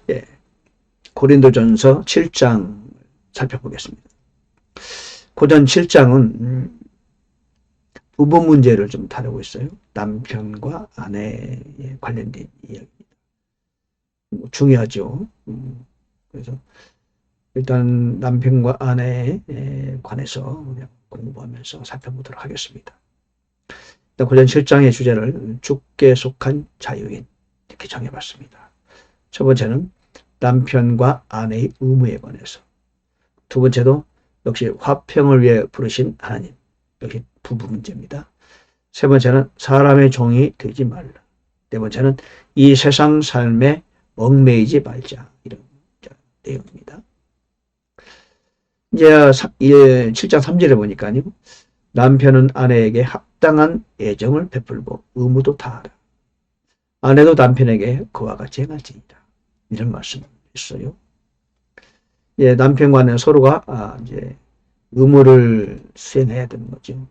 예, 고린도전서 7장 살펴보겠습니다. 고전 7장은 부부 문제를 좀 다루고 있어요. 남편과 아내에 관련된 이야기입니다. 중요하죠. 그래서 일단 남편과 아내에 관해서 공부하면서 살펴보도록 하겠습니다. 고전 7장의 주제를 주께 속한 자유인 이렇게 정해봤습니다. 첫 번째는 남편과 아내의 의무에 관해서, 두 번째도 역시 화평을 위해 부르신 하나님, 여기 부부 문제입니다. 세 번째는 사람의 종이 되지 말라. 네 번째는 이 세상 삶에 얽매이지 말자, 이런 내용입니다. 이제 7장 3절에 보니까요, 남편은 아내에게 합당한 애정을 베풀고 의무도 다하라. 아내도 남편에게 그와 같이 행할지니라. 이런 말씀을 했어요. 예, 남편과 아내는 서로가 이제 의무를 수행해야 되는 거죠.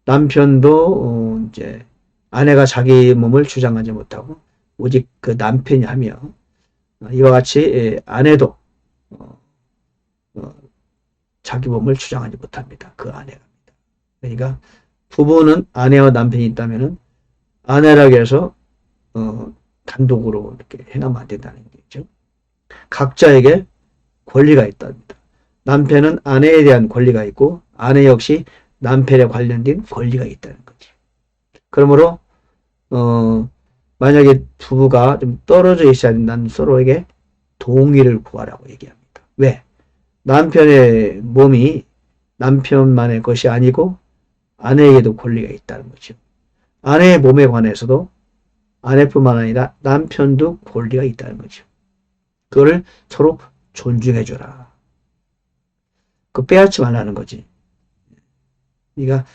남편도 이제 아내가 자기 몸을 주장하지 못하고 오직 그 남편이 하며, 이와 같이 아내도 자기 몸을 주장하지 못합니다. 그 아내가. 그러니까 부부는 아내와 남편이 있다면은 아내라고 해서 단독으로 이렇게 행하면 안 된다는 얘기죠. 각자에게 권리가 있답니다. 남편은 아내에 대한 권리가 있고 아내 역시 남편에 관련된 권리가 있다는 거죠. 그러므로 만약에 부부가 좀 떨어져 있어야 된다면 서로에게 동의를 구하라고 얘기합니다. 왜? 남편의 몸이 남편만의 것이 아니고 아내에게도 권리가 있다는 거죠. 아내의 몸에 관해서도 아내뿐만 아니라 남편도 권리가 있다는 거죠. 그거를 서로 존중해줘라. 그 빼앗지 말라는 거지. 그러니까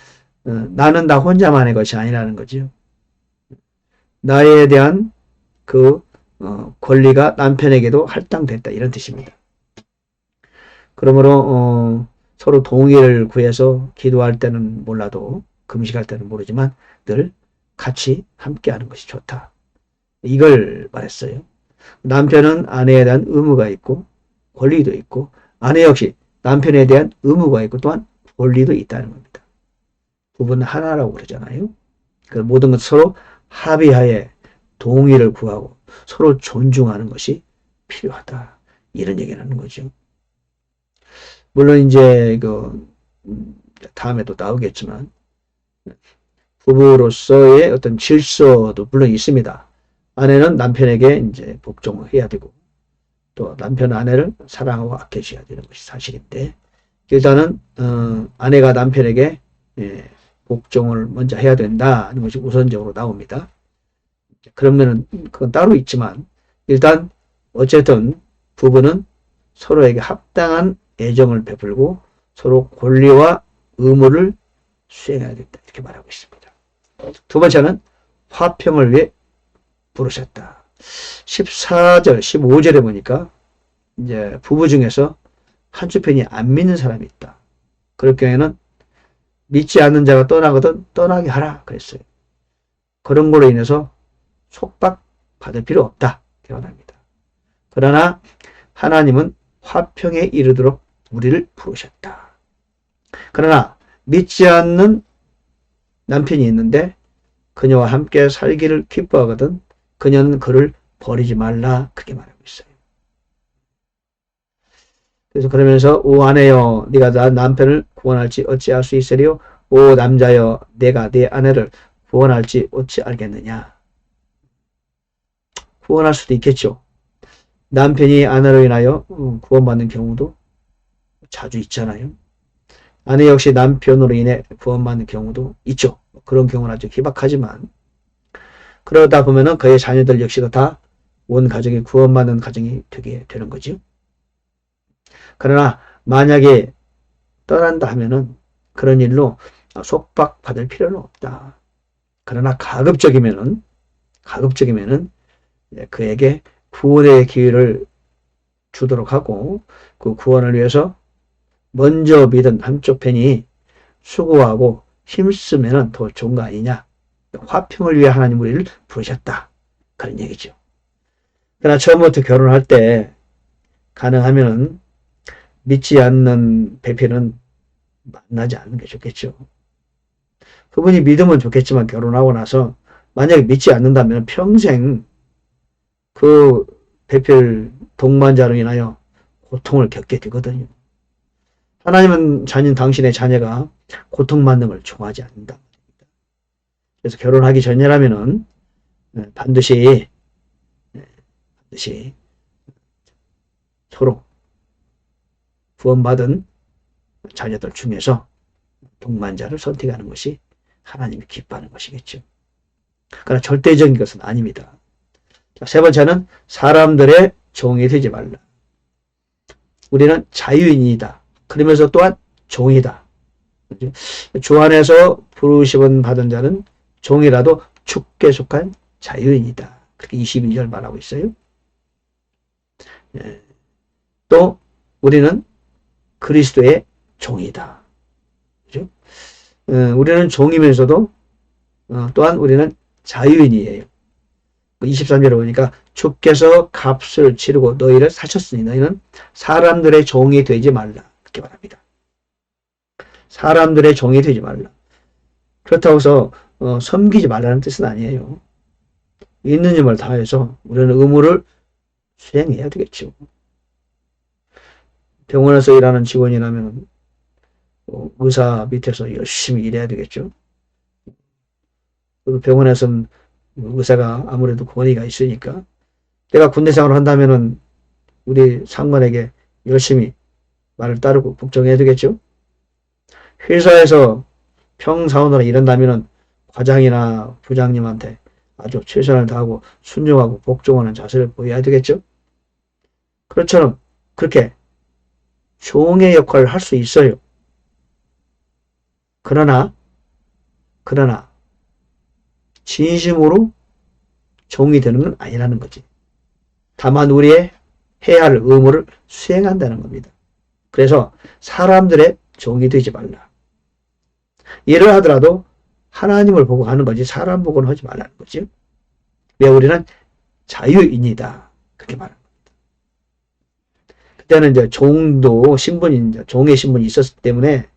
나는 나 혼자만의 것이 아니라는 거죠. 나에 대한 그 권리가 남편에게도 할당됐다, 이런 뜻입니다. 그러므로 서로 동의를 구해서 기도할 때는 몰라도, 금식할 때는 모르지만 늘 같이 함께하는 것이 좋다, 이걸 말했어요. 남편은 아내에 대한 의무가 있고 권리도 있고 아내 역시 남편에 대한 의무가 있고 또한 권리도 있다는 겁니다. 부부는 하나라고 그러잖아요. 그 모든 것 서로 합의하에 동의를 구하고 서로 존중하는 것이 필요하다, 이런 얘기를 하는 거죠. 물론 이제 다음에 또 나오겠지만 부부로서의 어떤 질서도 물론 있습니다. 아내는 남편에게 이제 복종을 해야 되고 또 남편은 아내를 사랑하고 아껴줘야 되는 것이 사실인데, 일단은 아내가 남편에게 복종을 먼저 해야 된다는 것이 우선적으로 나옵니다. 그러면은 그건 따로 있지만 일단 어쨌든 부부는 서로에게 합당한 애정을 베풀고 서로 권리와 의무를 수행해야 된다, 이렇게 말하고 있습니다. 두 번째는 화평을 위해 부르셨다. 14절, 15절에 보니까 이제 부부 중에서 한쪽 편이 안 믿는 사람이 있다. 그럴 경우에는 믿지 않는 자가 떠나거든 떠나게 하라 그랬어요. 그런 걸로 인해서 속박받을 필요 없다, 표현합니다. 그러나 하나님은 화평에 이르도록 우리를 부르셨다. 그러나 믿지 않는 남편이 있는데 그녀와 함께 살기를 기뻐하거든 그녀는 그를 버리지 말라, 그렇게 말하고 있어요. 그래서 그러면서 오 아내여 네가 나 남편을 구원할지 어찌할 수 있으리요? 오 남자여 내가 네 아내를 구원할지 어찌 알겠느냐. 구원할 수도 있겠죠. 남편이 아내로 인하여 구원받는 경우도 자주 있잖아요. 아내 역시 남편으로 인해 구원받는 경우도 있죠. 그런 경우는 아주 희박하지만 그러다 보면은 그의 자녀들 역시도 다 온 가정이 구원받는 가정이 되게 되는 거죠. 그러나 만약에 떠난다 하면은 그런 일로 속박받을 필요는 없다. 그러나 가급적이면은 그에게 구원의 기회를 주도록 하고 그 구원을 위해서 먼저 믿은 한쪽 편이 수고하고 힘쓰면은 더 좋은 거 아니냐. 화평을 위해 하나님 우리를 부르셨다, 그런 얘기죠. 그러나 처음부터 결혼할 때 가능하면 믿지 않는 배필은 만나지 않는 게 좋겠죠. 그분이 믿으면 좋겠지만 결혼하고 나서 만약에 믿지 않는다면 평생 그 배필 동반자로 인하여 고통을 겪게 되거든요. 하나님은 당신의 자녀가 고통받는 걸 좋아하지 않는다. 그래서 결혼하기 전이라면은 반드시 서로 구원받은 자녀들 중에서 동반자를 선택하는 것이 하나님이 기뻐하는 것이겠죠. 그러나 절대적인 것은 아닙니다. 자, 세 번째는 사람들의 종이 되지 말라. 우리는 자유인이다. 그러면서 또한 종이다. 주 안에서 부르심을 받은 자는 종이라도 주께 속한 자유인이다. 그렇게 22절 말하고 있어요. 또 우리는 그리스도의 종이다. 그죠? 우리는 종이면서도 또한 우리는 자유인이에요. 23절에 보니까 주께서 값을 치르고 너희를 사셨으니 너희는 사람들의 종이 되지 말라. 이렇게 말합니다. 사람들의 종이 되지 말라. 그렇다고 해서 섬기지 말라는 뜻은 아니에요. 있는 힘을 다해서 우리는 의무를 수행해야 되겠죠. 병원에서 일하는 직원이라면 의사 밑에서 열심히 일해야 되겠죠. 병원에서는 의사가 아무래도 권위가 있으니까 내가 군대 생활을 한다면은 우리 상관에게 열심히 말을 따르고 복종해야 되겠죠. 회사에서 평사원으로 일한다면은 과장이나 부장님한테 아주 최선을 다하고 순종하고 복종하는 자세를 보여야 되겠죠. 그렇처럼 그렇게 종의 역할을 할 수 있어요. 그러나 진심으로 종이 되는 건 아니라는 거지. 다만 우리의 해야 할 의무를 수행한다는 겁니다. 그래서 사람들의 종이 되지 말라. 일을 하더라도 하나님을 보고 하는 거지 사람 보고는 하지 말라는 거죠. 왜 우리는 자유인이다. 그렇게 말합니다. 그때는 이제 종도 종의 신분이 있었기 때문에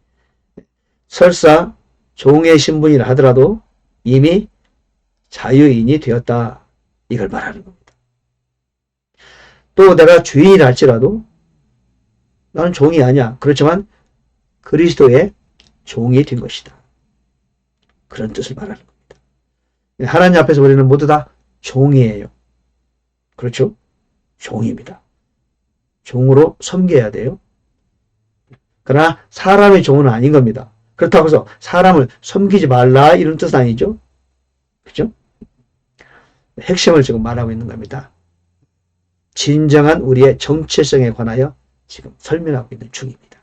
설사 종의 신분이라 하더라도 이미 자유인이 되었다. 이걸 말하는 겁니다. 또 내가 주인이라 할지라도 나는 종이 아니야. 그렇지만 그리스도의 종이 된 것이다. 그런 뜻을 말하는 겁니다. 하나님 앞에서 우리는 모두 다 종이에요. 그렇죠? 종입니다. 종으로 섬겨야 돼요. 그러나 사람의 종은 아닌 겁니다. 그렇다고 해서 사람을 섬기지 말라 이런 뜻은 아니죠. 그죠? 핵심을 지금 말하고 있는 겁니다. 진정한 우리의 정체성에 관하여 지금 설명하고 있는 중입니다.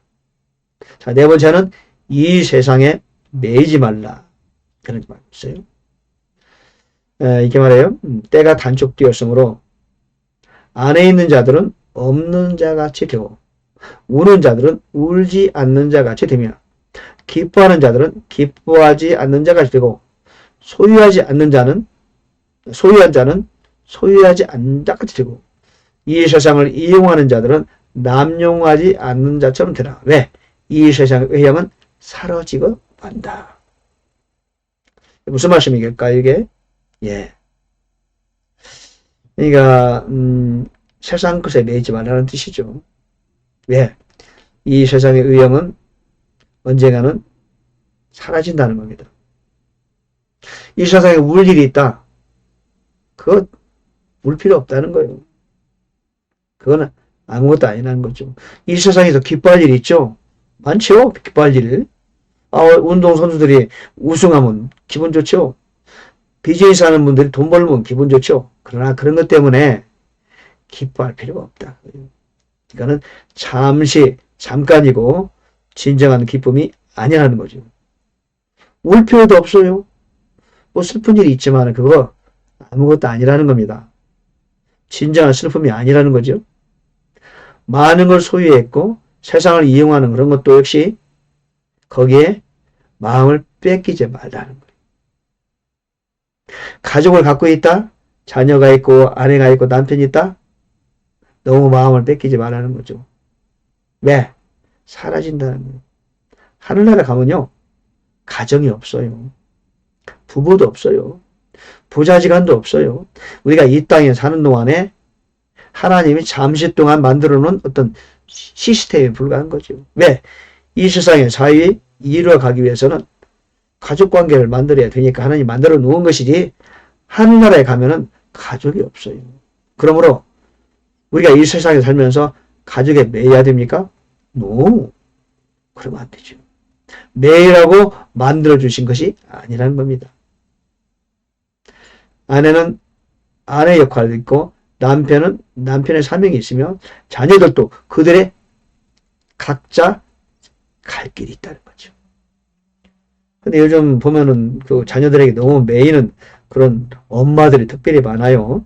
자, 네 번째는 이 세상에 매이지 말라. 그런 말이 있어요. 이렇게 말해요. 때가 단축되었으므로 안에 있는 자들은 없는 자같이 되고 우는 자들은 울지 않는 자같이 되며 기뻐하는 자들은 기뻐하지 않는 자같이 되고 소유한 자는 소유하지 않는 자같이 되고 이 세상을 이용하는 자들은 남용하지 않는 자처럼 되라. 왜? 이 세상의 의형은 사라지고 만다. 무슨 말씀이길까요, 이게? 예. 그러니까, 세상 것에 매이지 말라는 뜻이죠. 왜? 이 세상의 의형은 언젠가는 사라진다는 겁니다. 이 세상에 울 일이 있다. 그거 울 필요 없다는 거예요. 그거는 아무것도 아니라는 거죠. 이 세상에서 기뻐할 일이 있죠? 많죠? 기뻐할 일. 운동선수들이 우승하면 기분 좋죠? 비즈니스 하는 분들이 돈 벌면 기분 좋죠? 그러나 그런 것 때문에 기뻐할 필요가 없다. 이거는 잠깐이고 진정한 기쁨이 아니라는 거죠. 울 필요도 없어요. 뭐 슬픈 일이 있지만 그거 아무것도 아니라는 겁니다. 진정한 슬픔이 아니라는 거죠. 많은 걸 소유했고 세상을 이용하는 그런 것도 역시 거기에 마음을 뺏기지 말라는 거예요. 가족을 갖고 있다. 자녀가 있고 아내가 있고 남편이 있다. 너무 마음을 뺏기지 말라는 거죠. 왜? 사라진다는 거예요. 하늘나라 가면요. 가정이 없어요. 부부도 없어요. 부자지간도 없어요. 우리가 이 땅에 사는 동안에 하나님이 잠시 동안 만들어 놓은 어떤 시스템에 불과한 거죠. 왜? 이 세상의 사회 이루어가기 위해서는 가족관계를 만들어야 되니까 하나님이 만들어 놓은 것이지 하늘나라에 가면은 가족이 없어요. 그러므로 우리가 이 세상에 살면서 가족에 매여야 됩니까? No. 그러면 안 되죠. 매이라고 만들어주신 것이 아니라는 겁니다. 아내는 아내 역할도 있고 남편은 남편의 사명이 있으며 자녀들도 그들의 각자 갈 길이 있다는 거죠. 근데 요즘 보면은 그 자녀들에게 너무 매이는 그런 엄마들이 특별히 많아요.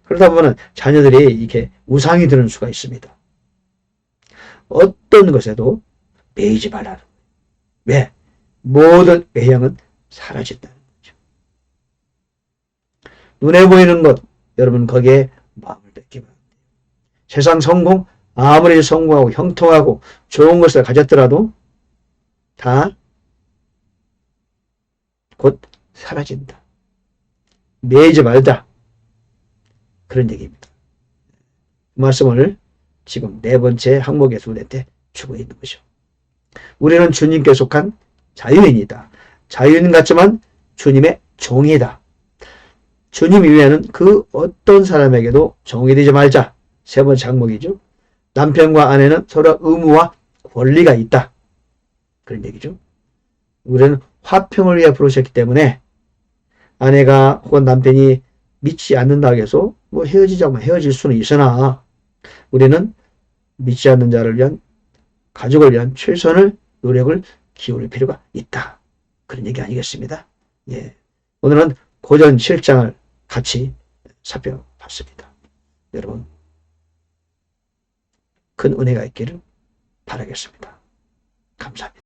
그러다 보면 자녀들이 이렇게 우상이 되는 수가 있습니다. 어떤 것에도 매이지 말라는 거예요. 왜? 모든 매형은 사라진다는 거죠. 눈에 보이는 것, 여러분 거기에 마음을 뺏기면 안 돼요. 세상 성공, 아무리 성공하고 형통하고 좋은 것을 가졌더라도 다 곧 사라진다. 매이지 말다. 그런 얘기입니다. 그 말씀을 지금 네 번째 항목에서 우리한테 주고 있는 것이죠. 우리는 주님께 속한 자유인이다. 자유인 같지만 주님의 종이다. 주님 이외에는 그 어떤 사람에게도 종이 되지 말자. 세 번째 항목이죠. 남편과 아내는 서로 의무와 권리가 있다. 그런 얘기죠. 우리는 화평을 위해 부르셨기 때문에 아내가 혹은 남편이 믿지 않는다고 해서 뭐 헤어지자면 헤어질 수는 있으나 우리는 믿지 않는 자를 위한 가족을 위한 최선을 노력을 기울일 필요가 있다. 그런 얘기 아니겠습니다. 예. 오늘은 고전 7장을 같이 살펴봤습니다. 여러분 큰 은혜가 있기를 바라겠습니다. 감사합니다.